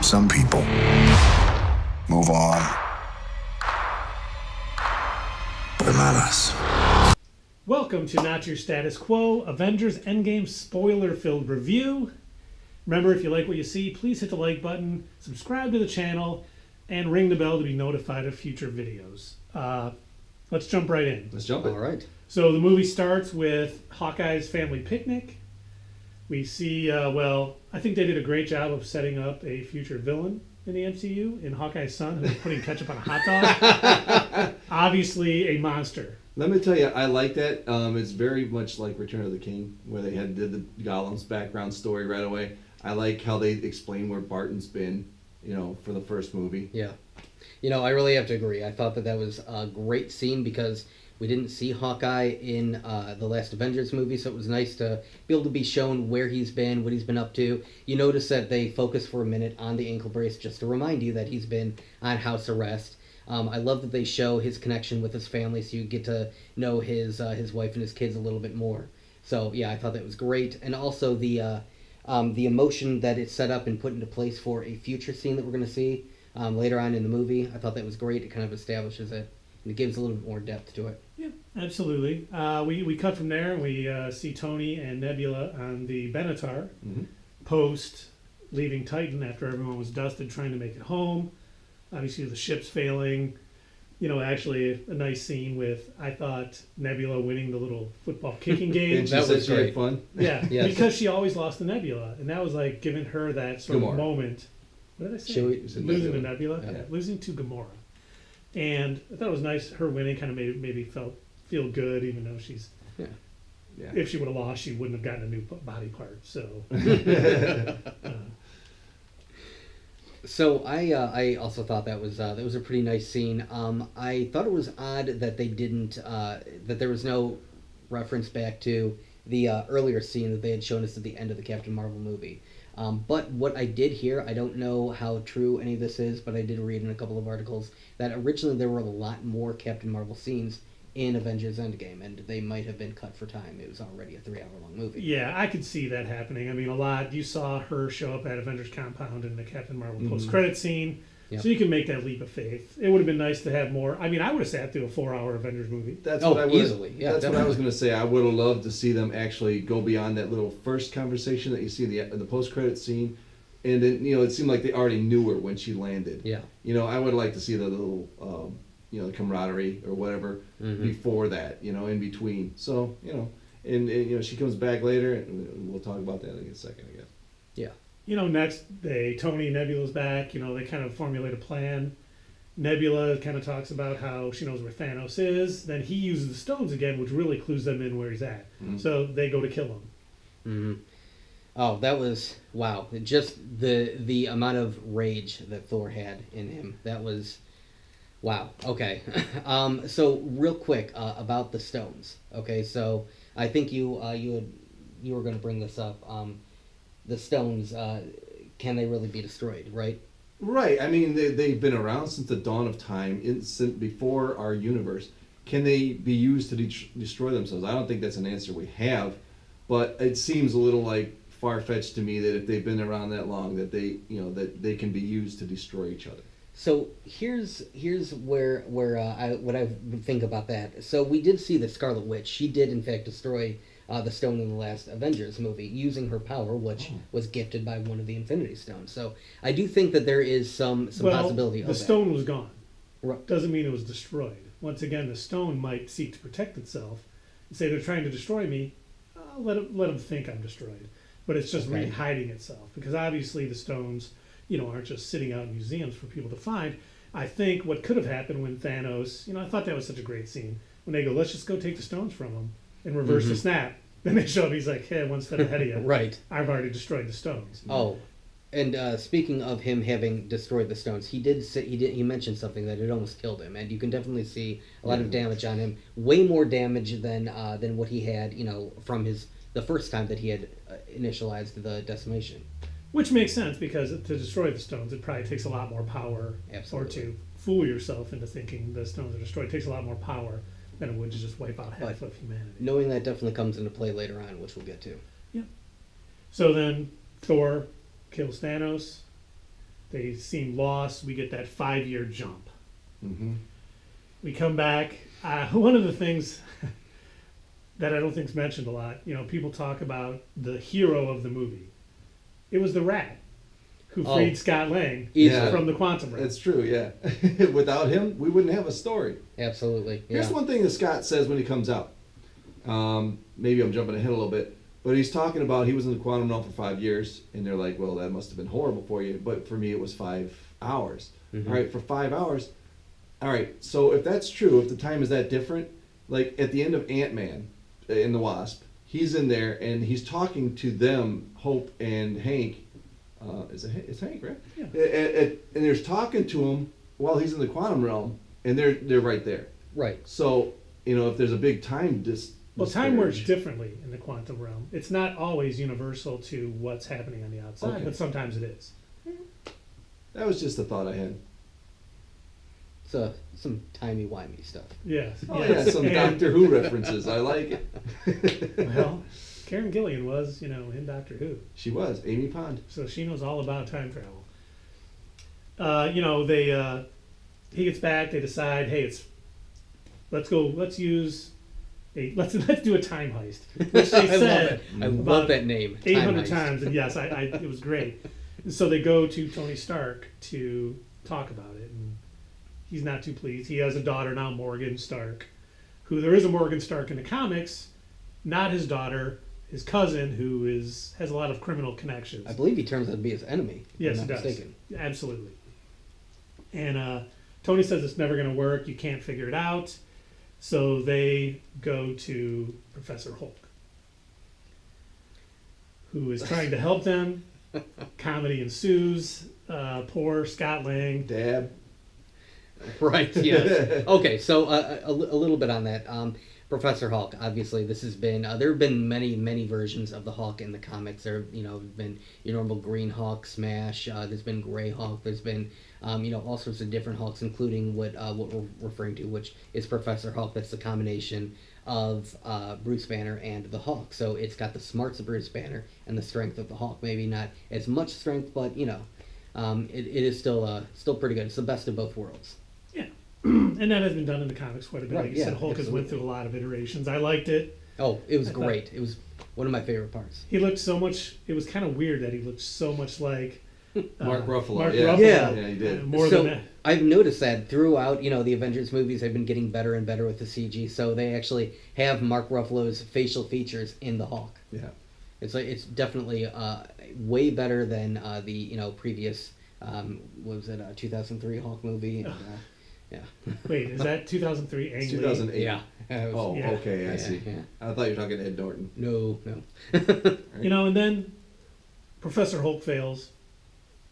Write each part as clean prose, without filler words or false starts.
Some people move on, but not us. Welcome to Not Your Status Quo, Avengers Endgame spoiler-filled review. Remember, if you like what you see, please hit the like button, subscribe to the channel, and ring the bell to be notified of future videos. Let's jump right in. Let's jump it. All right. So the movie starts with Hawkeye's family picnic. We see, I think they did a great job of setting up a future villain in the MCU in Hawkeye's son, who was putting ketchup on a hot dog. Obviously a monster. Let me tell you, I like that. It's very much like Return of the King, where they did the Gollum's background story right away. I like how they explain where Barton's been, for the first movie. Yeah. I really have to agree. I thought that was a great scene because we didn't see Hawkeye in the last Avengers movie, so it was nice to be able to be shown where he's been, what he's been up to. You notice that they focus for a minute on the ankle brace just to remind you that he's been on house arrest. I love that they show his connection with his family, so you get to know his wife and his kids a little bit more. So yeah, I thought that was great, and also the emotion that it's set up and put into place for a future scene that we're going to see later on in the movie. I thought that was great. It kind of establishes it, and it gives a little bit more depth to it. Yeah, absolutely. We cut from there and we see Tony and Nebula on the Benatar post leaving Titan after everyone was dusted trying to make it home. Obviously the ship's failing. Actually a nice scene with, I thought, Nebula winning the little football kicking game. And she That said was she had great. fun. Yeah, Yes. because she always lost to Nebula, and that was like giving her that sort Gamora. of moment. What did I say? Should we- Losing to Nebula, Yeah. losing to Gamora, and I thought it was nice. Her winning kind of made me feel good, even though she's. Yeah. Yeah. If she would have lost, she wouldn't have gotten a new body part. So. So I also thought that was a pretty nice scene. I thought it was odd that they didn't that there was no reference back to the earlier scene that they had shown us at the end of the Captain Marvel movie. But what I did hear, I don't know how true any of this is, but I did read in a couple of articles that originally there were a lot more Captain Marvel scenes in Avengers Endgame, and they might have been cut for time. It was already a 3-hour-long movie. Yeah, I could see that happening. I mean, a lot. You saw her show up at Avengers Compound in the Captain Marvel post-credit scene, Yep. so you can make that leap of faith. It would have been nice to have more. I mean, I would have sat through a 4-hour Avengers movie. That's Oh, what I would. easily. Yeah, that's what I definitely. was going to say. I would have loved to see them actually go beyond that little first conversation that you see in the post-credit scene, and then it seemed like they already knew her when she landed. Yeah. I would like to see the little the camaraderie or whatever before that, in between. So, and she comes back later, and we'll talk about that in a second, I guess. Yeah. Next day, Tony and Nebula's back. They kind of formulate a plan. Nebula kind of talks about how she knows where Thanos is. Then he uses the stones again, which really clues them in where he's at. So they go to kill him. Mm-hmm. Oh, that was wow! Just the amount of rage that Thor had in him. That was wow. Okay, so real quick about the stones. Okay, so I think you were going to bring this up. The stones, can they really be destroyed? Right? Right. I mean, they've been around since the dawn of time, since before our universe. Can they be used to destroy themselves? I don't think that's an answer we have, but it seems a little like far-fetched to me that if they've been around that long, that they can be used to destroy each other. So here's where what I think about that. So we did see the Scarlet Witch. She did in fact destroy the stone in the last Avengers movie using her power, which was gifted by one of the Infinity Stones. So I do think that there is some possibility of the that. stone was gone. Right. Doesn't mean it was destroyed. Once again, the stone might seek to protect itself and say they're trying to destroy me. Let them think I'm destroyed. But it's just Okay. hiding itself, because obviously the stones, aren't just sitting out in museums for people to find. I think what could have happened when Thanos, I thought that was such a great scene when they go, let's just go take the stones from him and reverse the snap. Then they show up. He's like, hey, one step ahead of you. Right. I've already destroyed the stones. Oh, and speaking of him having destroyed the stones, he mentioned something that it almost killed him, and you can definitely see a lot of damage on him. Way more damage than what he had, from the first time that he had initialized the decimation. Which makes sense, because to destroy the stones, it probably takes a lot more power. Absolutely. Or to fool yourself into thinking the stones are destroyed takes a lot more power than it would to just wipe out half of humanity. Knowing that definitely comes into play later on, which we'll get to. So then Thor kills Thanos. They seem lost. We get that 5-year jump. Mm-hmm. We come back. One of the things that I don't think's mentioned a lot, people talk about the hero of the movie. It was the rat who freed Scott Lang Easily. from the quantum realm. That's true, yeah. Without him, we wouldn't have a story. Absolutely. Yeah. Here's one thing that Scott says when he comes out. Maybe I'm jumping ahead a little bit, but he's talking about he was in the quantum realm for 5 years, and they're like, well, that must have been horrible for you, but for me it was 5 hours. Mhm. All right, for 5 hours. All right, so if that's true, if the time is that different, like at the end of Ant-Man in the Wasp, he's in there and he's talking to them, Hope and Hank. It's Hank, right? Yeah. And there's talking to him while he's in the quantum realm, and they're right there. Right. So if there's a big time Well, time works disparage- differently in the quantum realm. It's not always universal to what's happening on the outside, Okay. but sometimes it is. That was just a thought I had. So some timey-wimey stuff. Yes. Oh yes. yeah, some And, Doctor Who references. I like it. Well, Karen Gillian was, in Doctor Who. She was Amy Pond. So she knows all about time travel. He gets back. They decide, hey, let's do a time heist, which they I love said it. I about love that name. 800 Time Heist. times, and yes, it was great. And so they go to Tony Stark to talk about it, and he's not too pleased. He has a daughter now, Morgan Stark, who there is a Morgan Stark in the comics, not his daughter, his cousin, who has a lot of criminal connections. I believe he turns out to be his enemy. if Yes, I'm he not does. mistaken. Absolutely. And Tony says it's never going to work. You can't figure it out. So they go to Professor Hulk, who is trying to help them. Comedy ensues. Poor Scott Lang. Dab. Right. Yes. Okay. So a little bit on that. Professor Hulk. Obviously, this has been there have been many versions of the Hulk in the comics. There have been your normal Green Hulk, Smash. There's been Gray Hulk. There's been all sorts of different Hulks, including what we're referring to, which is Professor Hulk. That's the combination of Bruce Banner and the Hulk. So it's got the smarts of Bruce Banner and the strength of the Hulk. Maybe not as much strength, but it is still pretty good. It's the best of both worlds. Yeah. And that has been done in the comics quite a bit. Right, Like you said, yeah, Hulk has went absolutely. through a lot of iterations. I liked it. Oh, it was I thought- great. It was one of my favorite parts. He looked so much. It was kind of weird that he looked so much like Mark Ruffalo. Mark yeah. Ruffalo. Yeah. Yeah, he did. More So than that. I've noticed that throughout, the Avengers movies, they've been getting better and better with the CG. So they actually have Mark Ruffalo's facial features in the Hulk. Yeah. It's definitely way better than the previous what was it 2003 Hulk movie. And, yeah. Wait, is that 2003 Ang Lee? 2008. Yeah. Oh, Yeah. okay, I Yeah, see. yeah. I thought you were talking Ed Norton. No. And then Professor Hulk fails.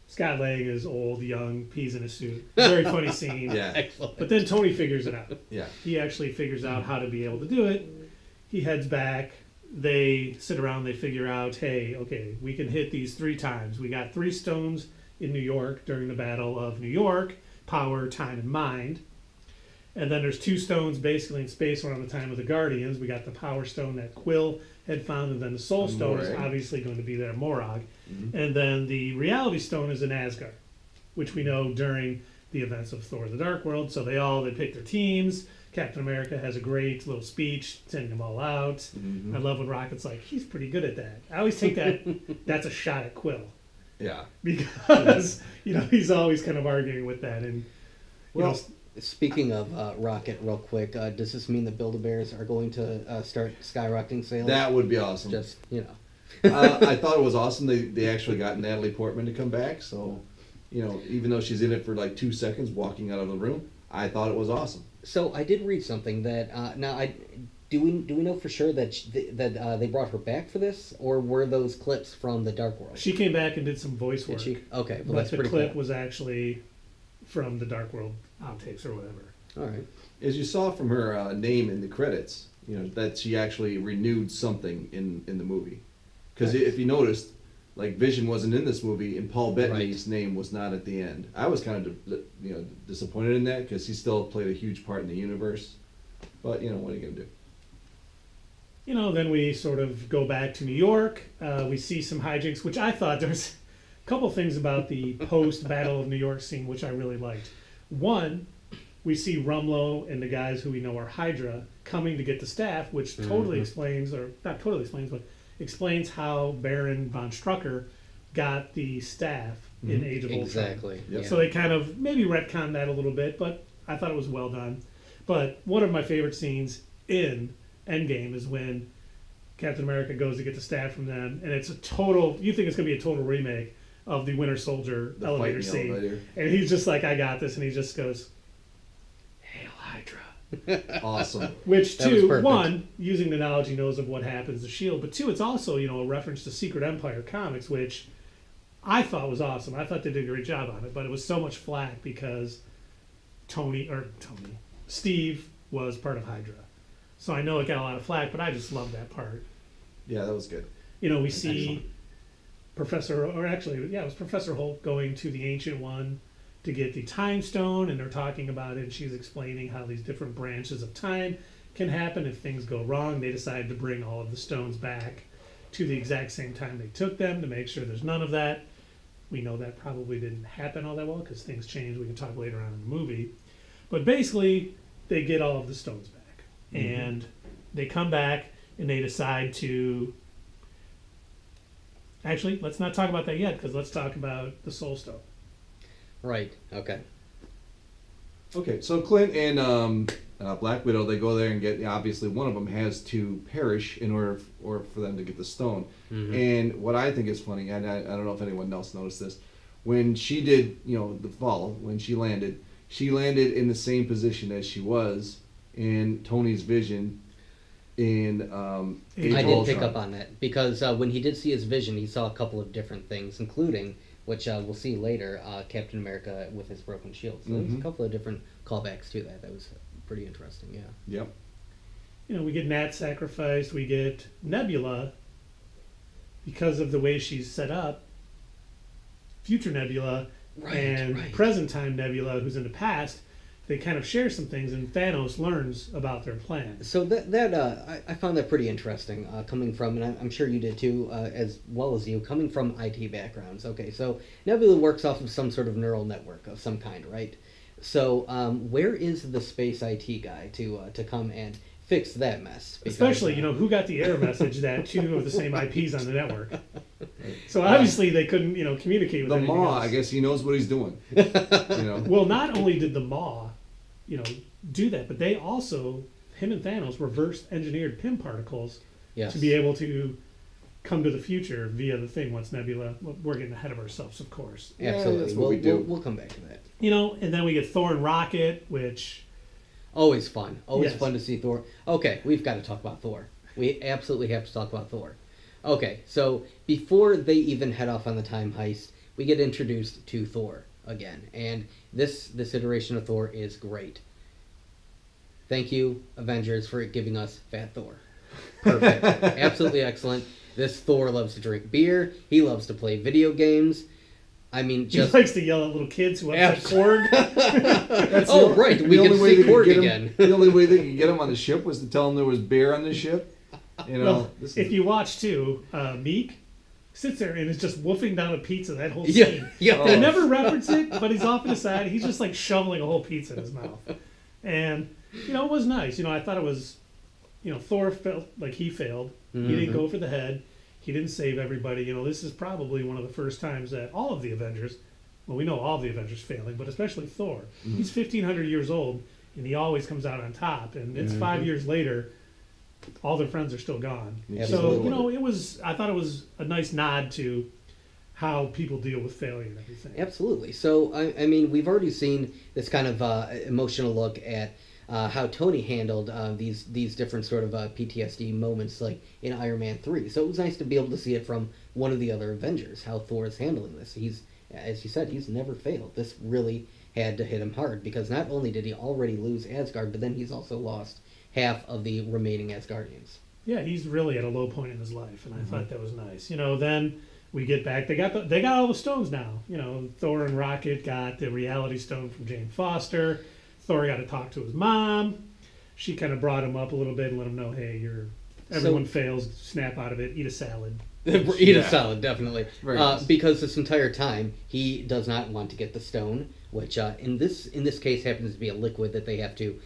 Scott Lang is old, young, peas in a suit. Very funny scene. Yeah, Excellent. But then Tony figures it out. yeah. He actually figures out how to be able to do it. He heads back. They sit around. They figure out, hey, okay, we can hit these 3 times. We got 3 stones in New York during the Battle of New York: power, time, and mind. And then there's 2 stones basically in space around the time of the Guardians. We got the Power Stone that Quill had found, and then the Soul Stone is Morag. obviously going to be there, Morag. Mhm. And then the Reality Stone is in Asgard, which we know during the events of Thor: The Dark World. So they pick their teams. Captain America has a great little speech, sending them all out. Mhm. I love when Rocket's like, he's pretty good at that. I always think that that's a shot at Quill Yeah. because he's always kind of arguing with that. And Well, Speaking of Rocket, real quick, does this mean the Build-A-Bears are going to start skyrocketing sales? that would be awesome. Just I thought it was awesome they actually got Natalie Portman to come back. So, even though she's in it for like 2 seconds walking out of the room, I thought it was awesome. So I did read something that do we know for sure that they brought her back for this, or were those clips from the Dark World? she came back and did some voice Did work. she? Okay, well But that's the pretty clip cool. was actually from the Dark World outtakes or whatever. All right. As you saw from her name in the credits, that she actually renewed something in the movie. Because if you noticed, like Vision wasn't in this movie, and Paul Bettany's name was not at the end. I was kind of disappointed in that because he still played a huge part in the universe. But what are you gonna do? Then we sort of go back to New York. We see some hijinks, which I thought couple things about the post Battle of New York scene which I really liked. One, we see Rumlow and the guys who we know are Hydra coming to get the staff, which totally explains, or not totally explains, but explains how Baron von Strucker got the staff in Age of Ultron. Exactly. Yep. Yeah. So they kind of maybe retconned that a little bit, but I thought it was well done. But one of my favorite scenes in Endgame is when Captain America goes to get the staff from them, and it's a total, you think it's going to be a total remake of the Winter Soldier The elevator fight in the scene. elevator. And he's just like, I got this, and he just goes, Hail Hydra. Awesome. Which, That was two, perfect. one, using the knowledge he knows of what happens to S.H.I.E.L.D., but two, it's also, a reference to Secret Empire comics, which I thought was awesome. I thought they did a great job on it, but it was so much flack because Steve was part of Hydra. So I know it got a lot of flack, but I just love that part. Yeah, that was good. We see it was Professor Hulk going to the Ancient One to get the Time Stone, and they're talking about it, and she's explaining how these different branches of time can happen if things go wrong. They decide to bring all of the stones back to the exact same time they took them to make sure there's none of that. We know that probably didn't happen all that well because things changed. We can talk later on in the movie. But basically, they get all of the stones back. And they come back and they decide to... Actually, let's not talk about that yet because let's talk about the Soul Stone. Right. Okay. Okay, so Clint and Black Widow, they go there and get, obviously one of them has to perish in order for them to get the stone. And what I think is funny, and I don't know if anyone else noticed this, when she did, the fall, when she landed in the same position as she was in Tony's vision in Age I of did pick Ultron. up on that because when he did see his vision, he saw a couple of different things, including, which we'll see later, Captain America with his broken shield. So there's a couple of different callbacks to that. That was pretty interesting, yeah. Yep. We get Nat sacrificed, we get Nebula, because of the way she's set up, future Nebula and present time Nebula, who's in the past, they kind of share some things, and Thanos learns about their plan. So I found that pretty interesting, coming from, and I'm sure you did too, as well as you, coming from IT backgrounds. Okay, so Nebula works off of some sort of neural network of some kind, right? So where is the space IT guy to come and fix that mess? Because, Especially, who got the error message that two of the same IPs on the network. So obviously they couldn't, communicate with The anything Maw, else. I guess he knows what he's doing. Well, not only did the Maw, do that, but they also, him and Thanos, reverse engineered Pym particles yes. to be able to come to the future via the thing once Nebula. Well, we're getting ahead of ourselves, of course. Absolutely. that's what we do. We'll come back to that. And then we get Thor and Rocket, which Always fun. Always Yes. fun to see Thor. Okay, we've got to talk about Thor. We absolutely have to talk about Thor. Okay, so before they even head off on the time heist, we get introduced to Thor again. And this iteration of Thor is great. Thank you, Avengers, for giving us Fat Thor. Perfect. Absolutely excellent. This Thor loves to drink beer. He loves to play video games. I mean, he just... likes to yell at little kids who upset Korg. Oh, right. We can see Korg again. The only way they could get him on the ship was to tell him there was beer on the ship. Well, if you watch too, Meek sits there and is just wolfing down a pizza that whole scene. Yeah. They never reference it, but he's off to the side. He's just like shoveling a whole pizza in his mouth. And, it was nice. I thought it was, Thor felt like he failed. Mm-hmm. He didn't go for the head. He didn't save everybody. This is probably one of the first times that all of the Avengers, well, we know all of the Avengers failing, but especially Thor. He's 1,500 years old, and he always comes out on top. And it's 5 years later, all their friends are still gone. Absolutely. So, I thought it was a nice nod to how people deal with failure and everything. Absolutely. So, I mean, we've already seen this kind of emotional look at how Tony handled these different sort of PTSD moments, like in Iron Man 3. So it was nice to be able to see it from one of the other Avengers, how Thor is handling this. He's, as you said, he's never failed. This really had to hit him hard, because not only did he already lose Asgard, but then he's also lost half of the remaining Asgardians. Yeah, he's really at a low point in his life, and I thought that was nice. Then we get back. They got all the stones now. Thor and Rocket got the Reality Stone from Jane Foster. Thor got to talk to his mom. She kind of brought him up a little bit and let him know, hey, everyone fails. Snap out of it. Eat a salad. Eat a salad, definitely. Very nice. Because this entire time he does not want to get the stone, which in this case happens to be a liquid that they have to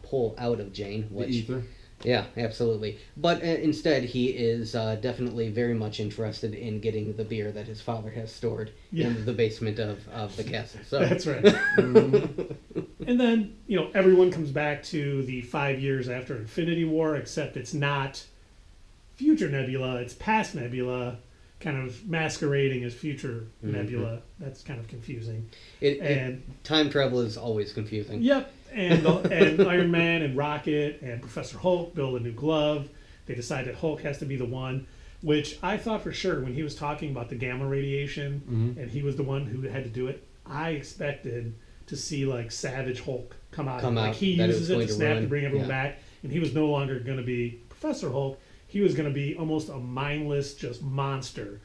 pull out of Jane. The Which, ether. yeah, absolutely. But instead, he is definitely very much interested in getting the beer that his father has stored Yeah. in the basement of the castle. So That's right. And then, everyone comes back to the 5 years after Infinity War, except it's not future Nebula, it's past Nebula, kind of masquerading as future Nebula. That's kind of confusing. Time travel is always confusing. Yep. And Iron Man and Rocket and Professor Hulk build a new glove. They decide that Hulk has to be the one, which I thought for sure when he was talking about the gamma radiation and he was the one who had to do it, I expected to see like Savage Hulk come out. Like he that it uses was it going to to snap ruin. to bring everyone Yeah. back, and he was no longer going to be Professor Hulk. He was going to be almost a mindless, just monster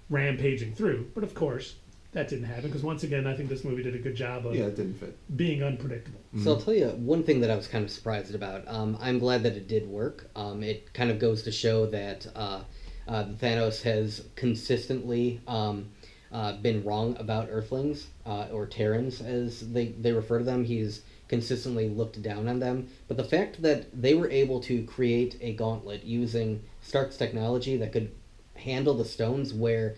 rampaging through. But of course, that didn't happen because once again, I think this movie did a good job of Yeah, it didn't fit. being unpredictable. So I'll tell you one thing that I was kind of surprised about. I'm glad that it did work. It kind of goes to show that Thanos has consistently been wrong about Earthlings, or Terrans as they refer to them. He's consistently looked down on them. But the fact that they were able to create a gauntlet using Stark's technology that could handle the stones where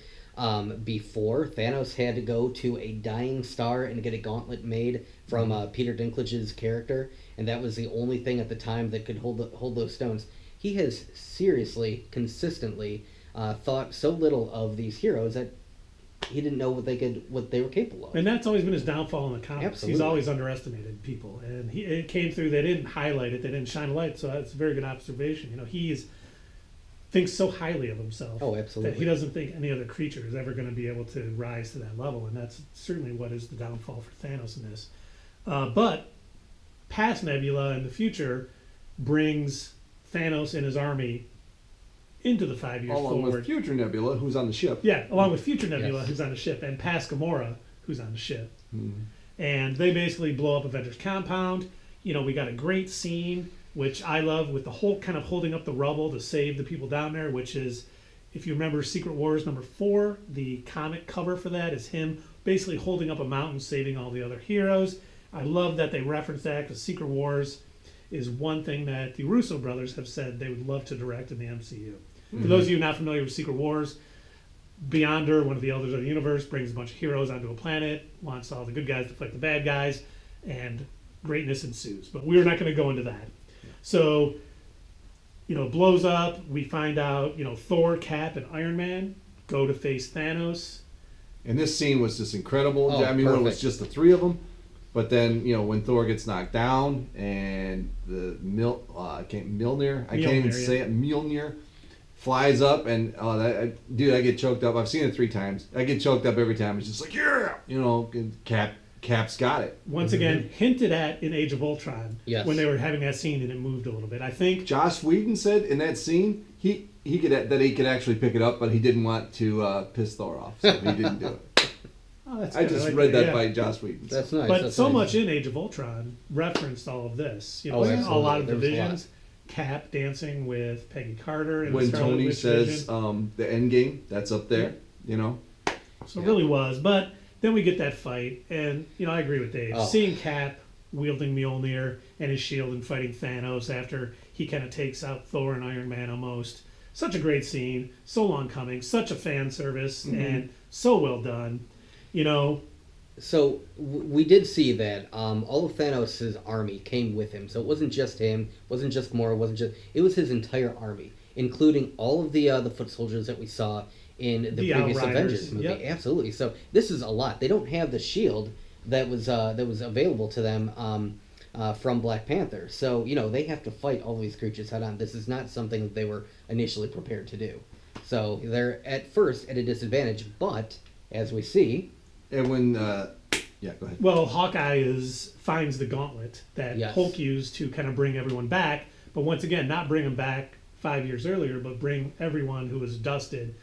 before Thanos had to go to a dying star and get a gauntlet made from Peter Dinklage's character, and that was the only thing at the time that could hold those stones. He has seriously, consistently thought so little of these heroes that he didn't know what they were capable of. And that's always been his downfall in the comics. Absolutely. He's always underestimated people, and it came through. They didn't highlight it. They didn't shine a light. So that's a very good observation. He thinks so highly of himself. Oh, absolutely. That he doesn't think any other creature is ever going to be able to rise to that level, and that's certainly what is the downfall for Thanos in this. But past Nebula in the future brings Thanos and his army into the 5 years Along forward. with future Nebula, who's on the ship. Yeah, along with future Nebula, Yes. who's on the ship, and past Gamora, who's on the ship. Mhm. And they basically blow up Avengers compound. We got a great scene, which I love, with the Hulk kind of holding up the rubble to save the people down there, which is, if you remember Secret Wars #4, the comic cover for that is him basically holding up a mountain, saving all the other heroes. I love that they reference that because Secret Wars is one thing that the Russo brothers have said they would love to direct in the MCU. For those of you not familiar with Secret Wars, Beyonder, one of the elders of the universe, brings a bunch of heroes onto a planet, wants all the good guys to fight the bad guys, and greatness ensues. But we're not going to go into that. So, it blows up. We find out, Thor, Cap, and Iron Man go to face Thanos. And this scene was just incredible. Oh, I mean, when it was perfect. just the three of them, but then when Thor gets knocked down and the Mjolnir, I can't even Mjolnir, say yeah. it, Mjolnir flies up, and dude, I get choked up. I've seen it 3 times. I get choked up every time. It's just like, yeah, and Cap's got it. Once again, hinted at in Age of Ultron Yes. when they were having that scene and it moved a little bit. I think Joss Whedon said in that scene he could actually pick it up, but he didn't want to piss Thor off, so he didn't do it. oh, that's I good. just like read that yeah. by Joss Whedon. That's nice. But that's so nice. much in Age of Ultron referenced all of this. Oh, a absolutely. lot of There was a lot. divisions. Cap dancing with Peggy Carter and When the Scarlet Tony Witch says division. the Endgame, that's up there. So it really was. But then we get that fight, and I agree with Dave. Oh. Seeing Cap wielding Mjolnir and his shield and fighting Thanos after he kind of takes out Thor and Iron Man almost. Such a great scene, so long coming, such a fan service, and so well done. So we did see that all of Thanos' army came with him. So it wasn't just him, wasn't just Gamora, it was his entire army, including all of the foot soldiers that we saw in the previous Outriders, Avengers movie. yep. Absolutely. So this is a lot. They don't have the shield that was available to them from Black Panther. So they have to fight all these creatures head on. This is not something that they were initially prepared to do. So they're at first at a disadvantage, but as we see. And when yeah, go ahead. Well, Hawkeye finds the gauntlet that Yes. Hulk used to kind of bring everyone back, but once again, not bring them back 5 years earlier, but bring everyone who was dusted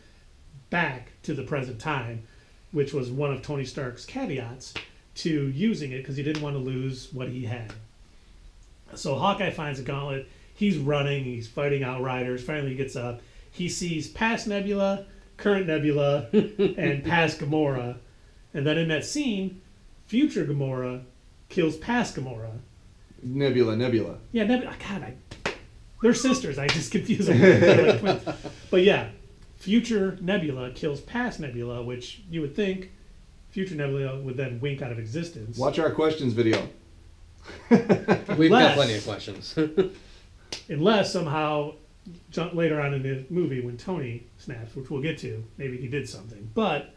back to the present time, which was one of Tony Stark's caveats to using it because he didn't want to lose what he had. So Hawkeye finds a gauntlet. He's running. He's fighting Outriders. Finally, he gets up. He sees past Nebula, current Nebula and past Gamora. And then in that scene, future Gamora kills past Gamora. Nebula. Yeah, Nebula. God, they're sisters. I just confuse them. They're like twins. But yeah, future Nebula kills past Nebula, which you would think future Nebula would then wink out of existence. Watch our questions video. We've got plenty of questions. Unless somehow later on in the movie when Tony snaps, which we'll get to, maybe he did something. But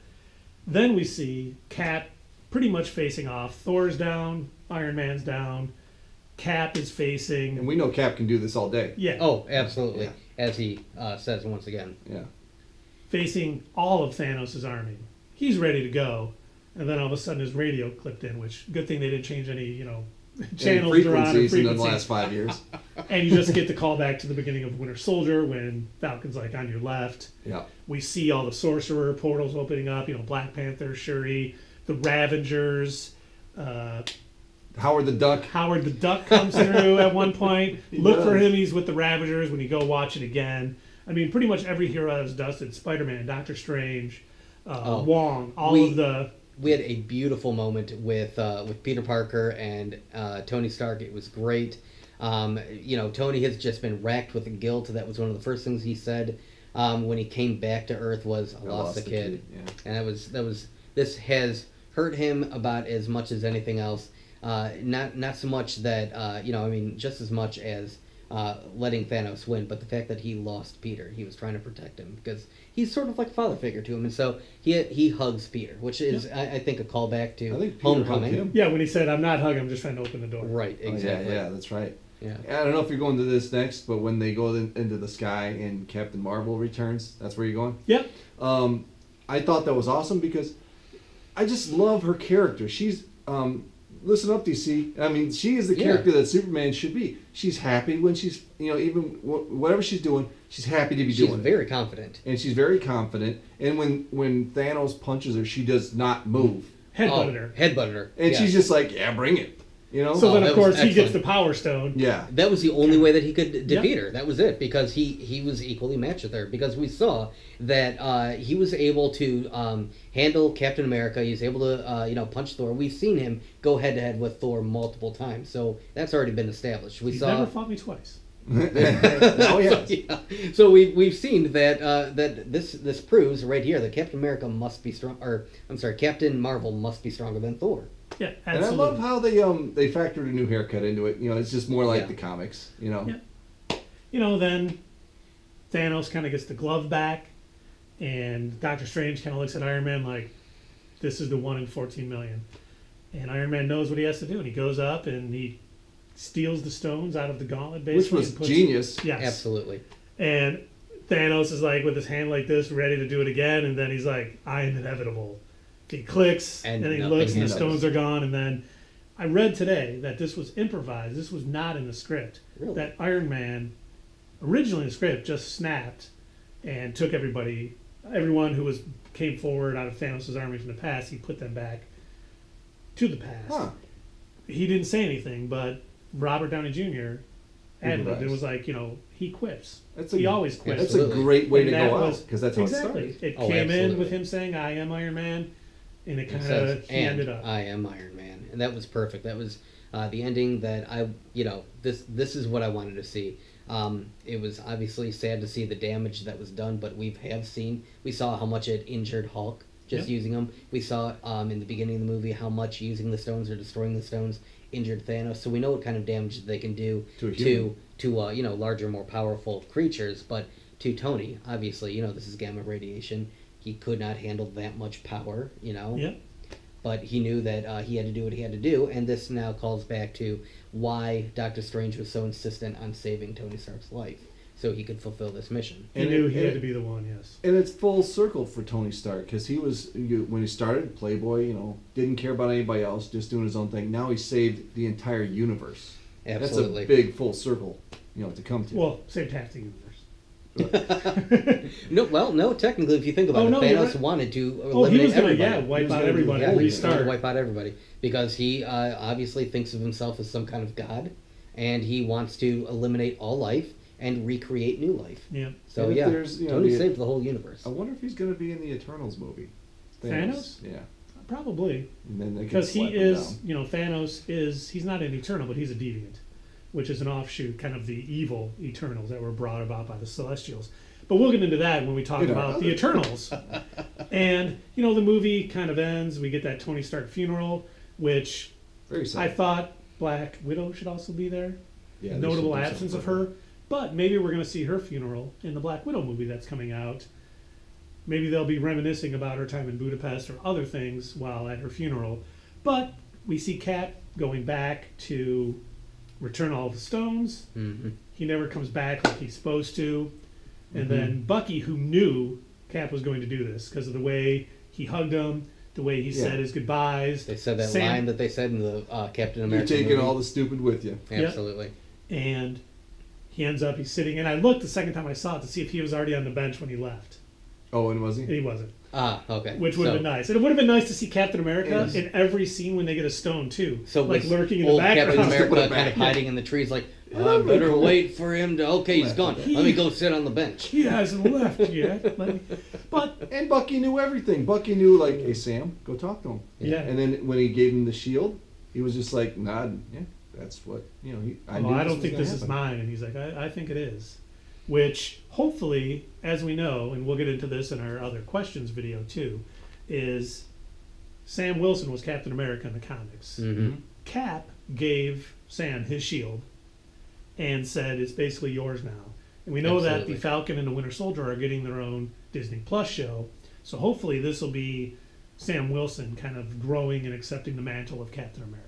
then we see Cap pretty much facing off. Thor's down, Iron Man's down, Cap is facing. And we know Cap can do this all day. Yeah. Oh, absolutely. Yeah. As he says once again. Yeah. Facing all of Thanos' army. He's ready to go. And then all of a sudden his radio clipped in, which good thing they didn't change any, channels they're on and frequencies in the last 5 years. And you just get the call back to the beginning of Winter Soldier when Falcon's like on your left. Yeah. We see all the sorcerer portals opening up, Black Panther, Shuri, the Ravengers, Howard the Duck. Howard the Duck comes through at one point. He Look for does. him, he's with the Ravagers when you go watch it again. I mean, pretty much every hero that was dusted, Spider-Man, Doctor Strange, Wong, We had a beautiful moment with Peter Parker and Tony Stark. It was great. Tony has just been racked with guilt. That was one of the first things he said when he came back to Earth was, I lost a kid. Yeah. And this has hurt him about as much as anything else. Not so much that, just as much as letting Thanos win, but the fact that he lost Peter. He was trying to protect him because he's sort of like a father figure to him, and so he hugs Peter, which is, I think, a callback to I think Peter Homecoming. hugged him. Yeah, when he said, "I'm not hugging, I'm just trying to open the door." Right, Oh, exactly. yeah, that's right. Yeah. I don't know if you're going to this next, but when they go into the sky and Captain Marvel returns, that's where you're going? Yep. I thought that was awesome because I just love her character. She's, listen up, DC. I mean, she is the character that Superman should be. She's happy when she's, even whatever she's doing, she's happy to be doing She's it. very confident. And she's very confident. And when Thanos punches her, she does not move. Headbutted her. Headbutted her. And Yeah. she's just like, yeah, bring it. So then, that of was course, he gets excellent. the Power Stone. Yeah. That was the only way that he could defeat her. That was it, because he was equally matched with her. Because we saw that he was able to handle Captain America. He was able to punch Thor. We've seen him go head to head with Thor multiple times, so that's already been established. He's never fought me twice. Oh, yeah. So we've seen that that this proves right here that Captain America must be strong, or I'm sorry, Captain Marvel must be stronger than Thor. Yeah, And absolutely. I love how they factored a new haircut into it. It's just more like the comics. Yeah. Then Thanos kind of gets the glove back, and Doctor Strange kind of looks at Iron Man like, "This is the 1 in 14 million." And Iron Man knows what he has to do, and he goes up and he steals the stones out of the gauntlet, Which basically. was and puts- genius. Yes. Absolutely. And Thanos is like with his hand like this, ready to do it again, and then he's like, "I am inevitable." He clicks, And and he nothing looks, and the happens. stones are gone, and then I read today that this was improvised. This was not in the script. Really? That Iron Man, originally in the script, just snapped and took everyone who came forward out of Thanos' army from the past, he put them back to the past. Huh. He didn't say anything, but Robert Downey Jr. added it. It was like, he quips. He always quips. That's a Absolutely. great way And to that go was- out because that's how Exactly. it started. It Oh, came in absolutely. with him saying, "I am Iron Man," and it It kind says, of he and ended up. I am Iron Man, and that was perfect. That was the ending that this is what I wanted to see. It was obviously sad to see the damage that was done, but we saw how much it injured Hulk just using them. We saw in the beginning of the movie how much using the stones or destroying the stones injured Thanos. So we know what kind of damage they can do To a human. to larger, more powerful creatures. But to Tony, obviously, this is gamma radiation. He could not handle that much power, Yeah. But he knew that he had to do what he had to do, and this now calls back to why Doctor Strange was so insistent on saving Tony Stark's life, so he could fulfill this mission. He knew he had to be the one, yes. And it's full circle for Tony Stark because he was when he started Playboy, didn't care about anybody else, just doing his own thing. Now he saved the entire universe. Absolutely. That's a big full circle, to come to. Well, saved half the universe. No, technically, if you think about Oh, it, no, you're Thanos right. wanted to he eliminate was going everybody. to, wipe was out gonna do everybody, that. He wanted restart. to wipe out everybody because he obviously thinks of himself as some kind of god, and he wants to eliminate all life. and recreate new life. Yeah. So And if yeah, there's, you know, Tony the- saved the whole universe. I wonder if he's going to be in the Eternals movie. Thanos? Yeah. Probably. And then they can Because he slap him is, down. you know, Thanos is, he's not an Eternal, but he's a deviant, which is an offshoot, kind of the evil Eternals that were brought about by the Celestials. But we'll get into that when we talk In our about the other- Eternals. And, you know, the movie kind of ends. We get that Tony Stark funeral, which Very sad. I thought Black Widow should also be there. Yeah, they Notable should do absence of something. her. But maybe we're going to see her funeral in the Black Widow movie that's coming out. Maybe they'll be reminiscing about her time in Budapest or other things while at her funeral. But we see Cap going back to return all the stones. Hmm. He never comes back like he's supposed to. And Mm-hmm. then Bucky, who knew Cap was going to do this because of the way he hugged him, the way he Yeah. said his goodbyes. They said that Sam- line that they said in the Captain You're America taking movie. all the stupid with you. Absolutely. And he ends up, he's sitting, and I looked the second time I saw it to see if he was already on the bench when he left. Oh, and was he? And he wasn't. Ah, okay. Which would have So- been nice. And it would have been nice to see Captain America Yes. in every scene when they get a stone, too. So like was lurking in the old Captain background. America kind of hiding in the trees, like, I that'd be better cool. wait for him to. Okay, he's gone. Let me go sit on the bench. He hasn't left yet. But, And Bucky knew everything. Bucky knew, like, hey, Sam, go talk to him. yeah. And then when he gave him the shield, he was just like, nodding. Yeah, that's what, you know, I knew don't think was this is gonna happen. mine. And he's like, I think it is. Which, hopefully, as we know, and we'll get into this in our other questions video, too, is Sam Wilson was Captain America in the comics. Hmm. Cap gave Sam his shield and said it's basically yours now. And we know that Absolutely. the Falcon and the Winter Soldier are getting their own Disney Plus show. So hopefully this will be Sam Wilson kind of growing and accepting the mantle of Captain America.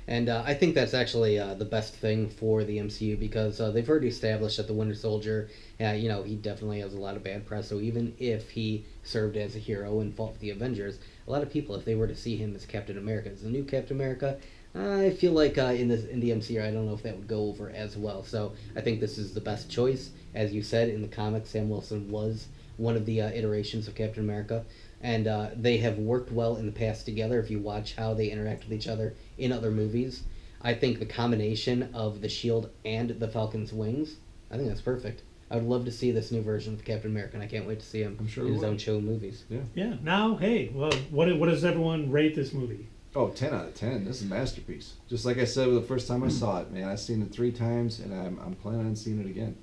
And I think that's actually the best thing for the MCU because they've already established that the Winter Soldier, you know, he definitely has a lot of bad press. So even if he served as a hero and fought for the Avengers, a lot of people, if they were to see him as Captain America, as the new Captain America, I feel like in the MCU, I don't know if that would go over as well. So I think this is the best choice. As you said, in the comics, Sam Wilson was one of the iterations of Captain America. And they have worked well in the past together. If you watch how they interact with each other in other movies, I think the combination of the shield and the Falcon's wings, I think that's perfect. I would love to see this new version of Captain America, and I can't wait to see him I'm sure in we his will. own show movies. Yeah. Now, hey, well, what does everyone rate this movie? Oh, 10 out of 10. This is a masterpiece. Just like I said the first time I saw it, man. I've seen it 3 times, and I'm planning on seeing it again.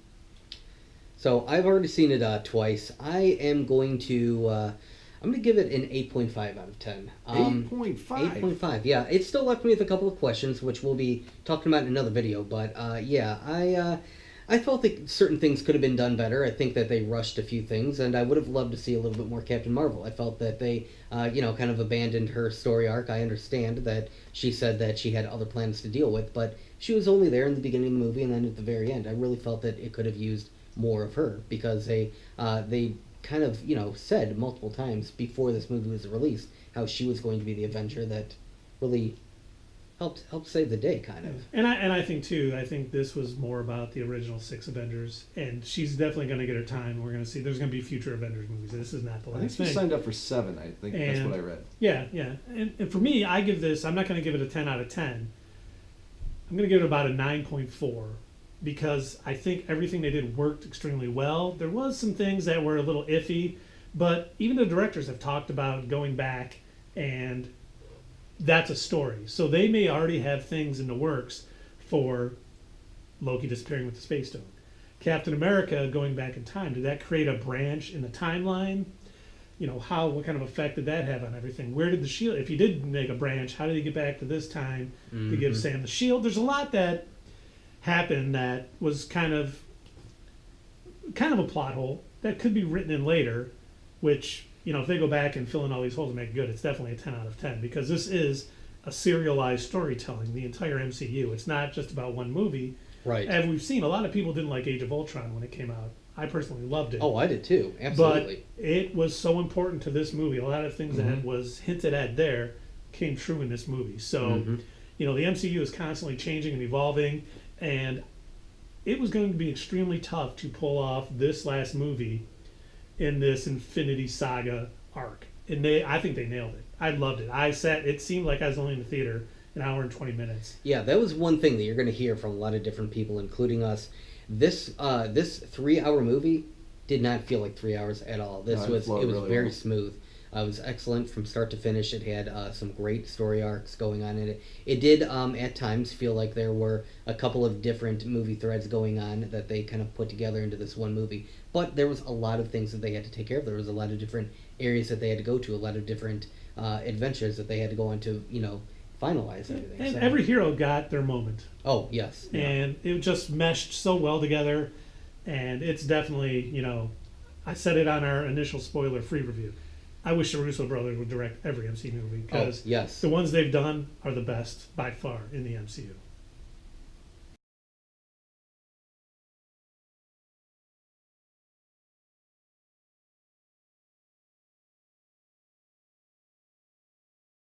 So I've already seen it twice. I am going to I'm going to give it an 8.5 out of 10. 8.5. 8.5, yeah. It still left me with a couple of questions, which we'll be talking about in another video. But yeah, I felt that certain things could have been done better. I think that they rushed a few things, and I would have loved to see a little bit more Captain Marvel. I felt that they, you know, kind of abandoned her story arc. I understand that she said that she had other plans to deal with, but she was only there in the beginning of the movie and then at the very end. I really felt that it could have used more of her because they kind of, you know, said multiple times before this movie was released how she was going to be the Avenger that really helped save the day, kind of. And I think too. I think this was more about the original 6 Avengers, and she's definitely going to get her time. We're going to see. There's going to be future Avengers movies. This is not the I think last she thing. signed up for 7. I think that's And- what I read. Yeah. And for me, I give this. I'm not going to give it a 10 out of 10. I'm going to give it about a 9.4 because I think everything they did worked extremely well. There was some things that were a little iffy, but even the directors have talked about going back and that's a story. So they may already have things in the works for Loki disappearing with the Space Stone. Captain America going back in time, did that create a branch in the timeline? You know, what kind of effect did that have on everything? Where did the shield, if he did make a branch, how did he get back to this time to give Sam the shield? There's a lot that happened that was kind of a plot hole that could be written in later, which, you know, if they go back and fill in all these holes and make it good, it's definitely a 10 out of 10 because this is a serialized storytelling, the entire MCU. It's not just about one movie. Right. And we've seen a lot of people didn't like Age of Ultron when it came out. I personally loved it. Oh, I did too. Absolutely. But it was so important to this movie. A lot of things that was hinted at there came true in this movie. So, you know, the MCU is constantly changing and evolving, and it was going to be extremely tough to pull off this last movie in this Infinity Saga arc. And I think they nailed it. I loved it. It seemed like I was only in the theater an hour and 20 minutes. Yeah, that was one thing that you're going to hear from a lot of different people, including us. This 3 hour movie did not feel like 3 hours at all. This No, it was flowed it was really very well. smooth. It was excellent from start to finish. It had some great story arcs going on in it. It did at times feel like there were a couple of different movie threads going on that they kind of put together into this one movie. But there was a lot of things that they had to take care of. There was a lot of different areas that they had to go to, a lot of different adventures that they had to go on to, finalize everything. And So- every hero got their moment. Oh yes. And it just meshed so well together. And it's definitely, I said it on our initial spoiler-free review. I wish the Russo brothers would direct every MCU movie Oh because yes. the ones they've done are the best by far in the MCU.